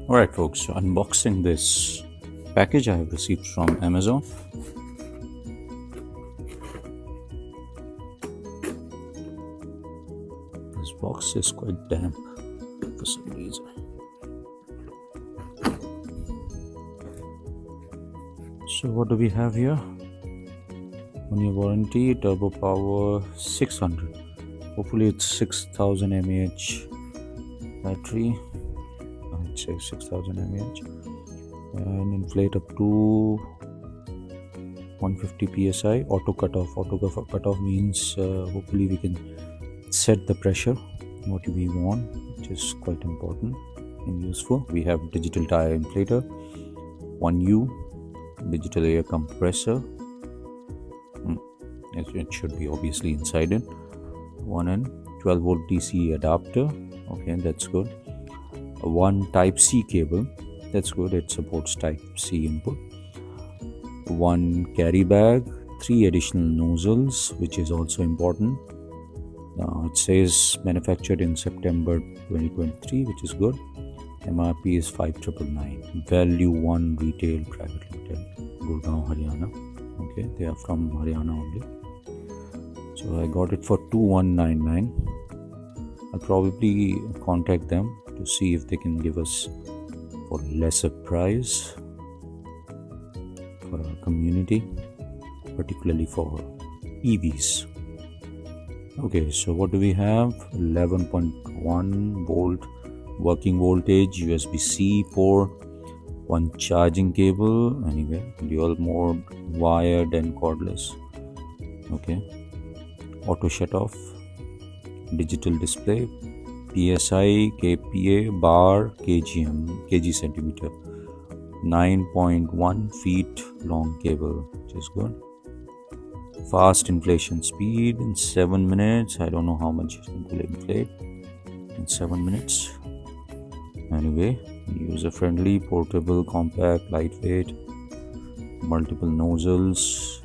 Alright folks, so unboxing this package I have received from Amazon. This box is quite damp for some reason. So what do we have here? 1 year warranty, turbo power 600. Hopefully it's 6000 mAh battery. I'd say 6000 mAh. And inflate up to 150 psi. Auto cutoff. Auto cutoff means hopefully we can set the pressure what we want, which is quite important and useful. We have digital tire inflator, 1U, digital air compressor. It should be obviously inside it. 1N, 12 volt DC adapter. Okay, that's good. One Type C cable. That's good. It supports Type C input. One carry bag. 3 additional nozzles, which is also important. It says manufactured in September 2023, which is good. MRP is 5,999. Value 1 Retail Private Limited, Gurgaon, Haryana. Okay, they are from Haryana only. So I got it for 2199. I'll probably contact them to see if they can give us for lesser price for our community, particularly for EVs. Okay, so what do we have? 11.1 volt working voltage, USB-C port, one charging cable, anyway, dual mode, wired and cordless. Okay, auto shut off, digital display, PSI, kPa, bar, kg centimeter, 9.1 feet long cable, which is good. Fast inflation speed in 7 minutes. I don't know how much it will inflate in 7 minutes. Anyway, user friendly, portable, compact, lightweight, multiple nozzles,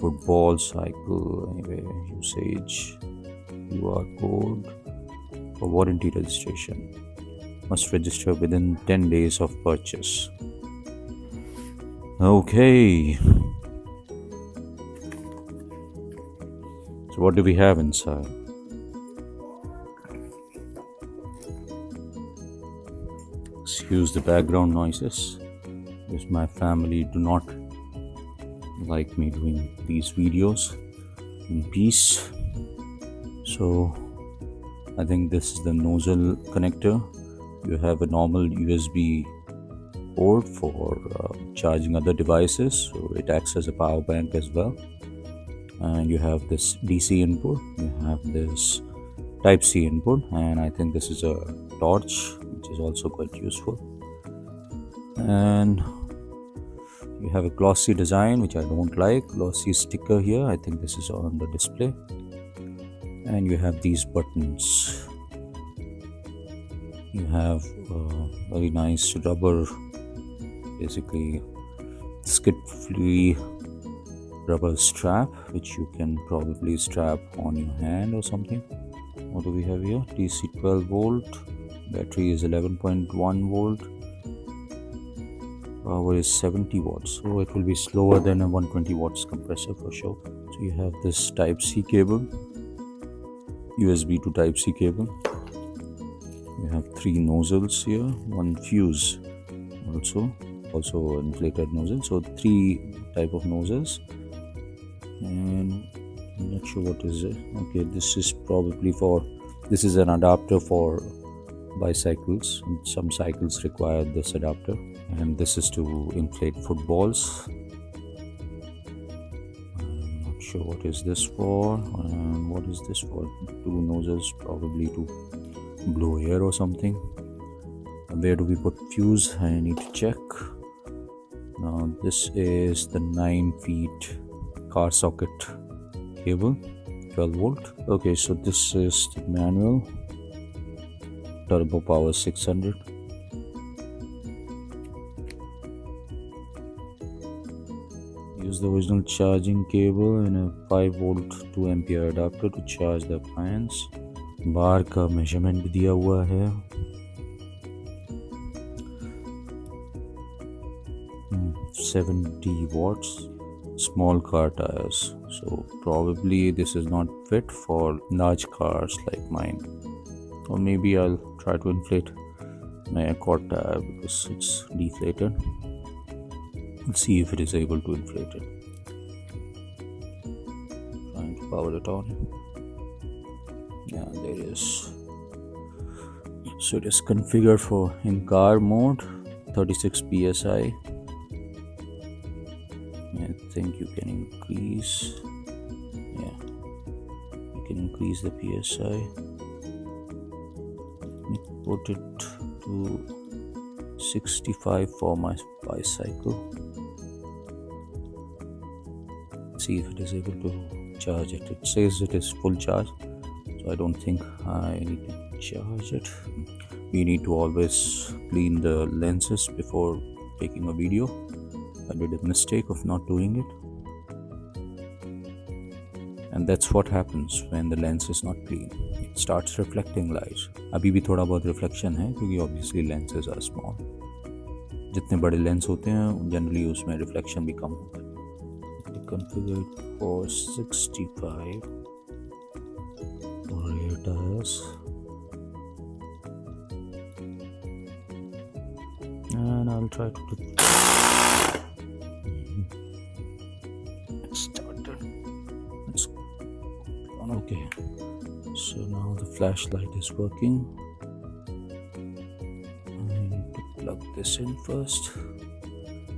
football cycle, anyway, usage, QR code for warranty registration. Must register within 10 days of purchase. Okay. So what do we have inside? Excuse the background noises, because my family do not like me doing these videos in peace. So I think this is the nozzle connector. You have a normal USB port for charging other devices, so it acts as a power bank as well. And you have this DC input, you have this Type C input, and I think this is a torch, which is also quite useful. And you have a glossy design, which I don't like. Glossy sticker here. I think this is on the display. And you have these buttons. You have a very nice rubber, basically skid-free rubber strap, which you can probably strap on your hand or something. What do we have here? DC 12 volt, battery is 11.1 volt, power is 70 watts, so it will be slower than a 120 watts compressor for sure. So you have this Type C cable, USB to Type C cable. You have 3 nozzles here, one fuse also inflated nozzle, so 3 type of nozzles. And I'm not sure what is it. Okay, this is probably this is an adapter for bicycles. Some cycles require this adapter, and this is to inflate footballs. I'm not sure what is this for, and what is this for. 2 nozzles, probably to blow air or something. And where do we put fuse? I need to check. Now this is the 9 feet car socket cable, 12 volt. Okay, so this is the manual, turbo power 600. Use the original charging cable and a 5 volt 2 ampere adapter to charge the appliance. बार का measurement भी दिया हुआ है. 70 watts, small car tires. So probably this is not fit for large cars like mine. Or maybe I'll try to inflate my Accord tire because it's deflated. Let's see if it is able to inflate it. Trying to power it on. Yeah, there it is. So it is configured for in car mode, 36 psi. I think you can increase. Yeah, you can increase the psi. Let me put it to 65 for my bicycle. See if it is able to charge it. It says it is full charge, so I don't think I need to charge it. We need to always clean the lenses before taking a video. I did a mistake of not doing it, and that's what happens when the lens is not clean. It starts reflecting light. अभी भी थोड़ा बहुत reflection है क्योंकि obviously lenses are small. जितने बड़े lens होते हैं जनरली उसमें रिफ्लेक्शन भी कम होता है. Configured for 65 for rear tires, and I'll try to do it started. It's okay. So now the flashlight is working. I need to plug this in first.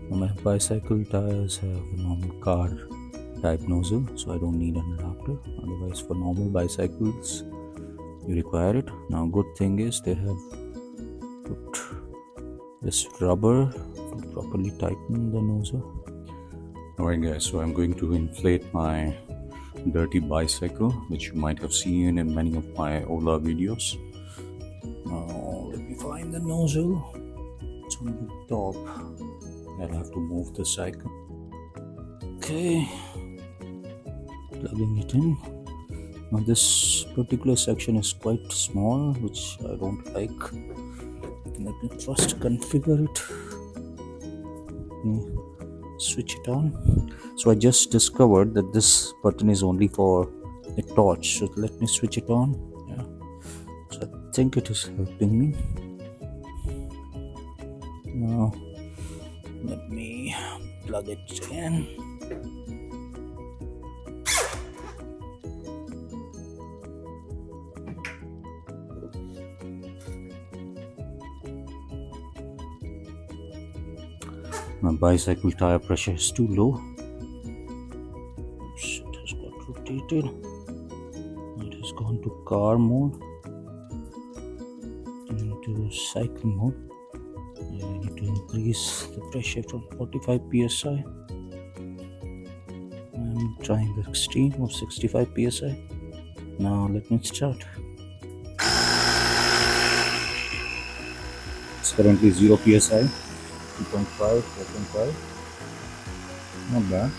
My bicycle tires have a normal car type nozzle, so I don't need an adapter. Otherwise, for normal bicycles, you require it. Now, good thing is they have put this rubber to properly tighten the nozzle. Alright guys, so I'm going to inflate my dirty bicycle, which you might have seen in many of my Ola videos. Now, let me find the nozzle. It's on the top. I'll have to move the cycle. Okay, plugging it in. Now this particular section is quite small, which I don't like. Let me first configure it. Switch it on. So I just discovered that this button is only for a torch. So let me switch it on. Yeah. So I think it is helping me. Now let me plug it in. My bicycle tire pressure is too low. It has got rotated. It has gone to car mode, into cycle mode. I need to increase the pressure from 45 psi. I'm trying the extreme of 65 psi. Now let me start. It's currently 0 psi, 2.5, 4.5. Not bad.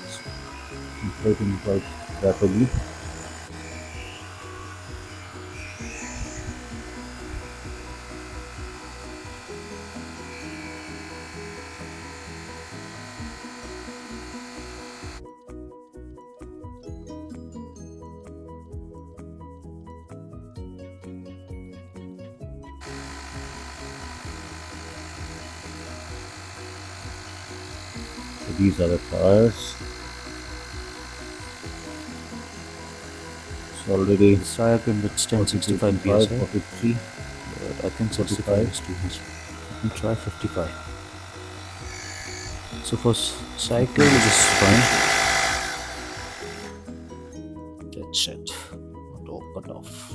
It's inflating quite rapidly. So these are the tires. It's already tire can withstand 65 psi, 43, but I think 65 is too much. Let me try 55. So for cycle it is fine. That's it. Auto cut off.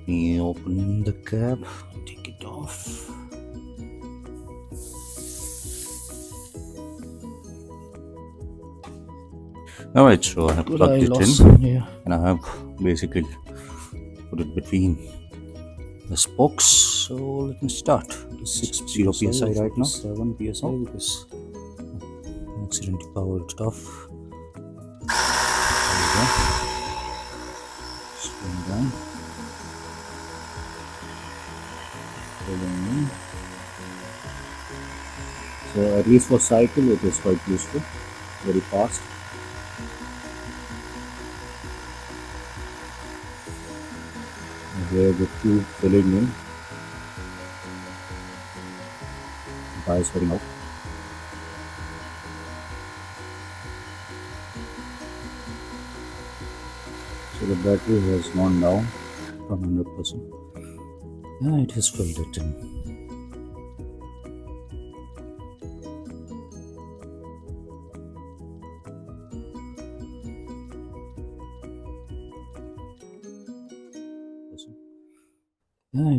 Me open the cap, take it off. Alright, so I have plugged it in, and I have basically put it between the spokes. So let me start. It's 0 psi right now, 7 psi because I accidentally powered it off. Spin down. Filling in. So at least for cycle it is quite useful, very fast. And here the tube filling in, tires heading out. So the battery has gone down from 100%. Yeah, it has filled it in. Yeah, it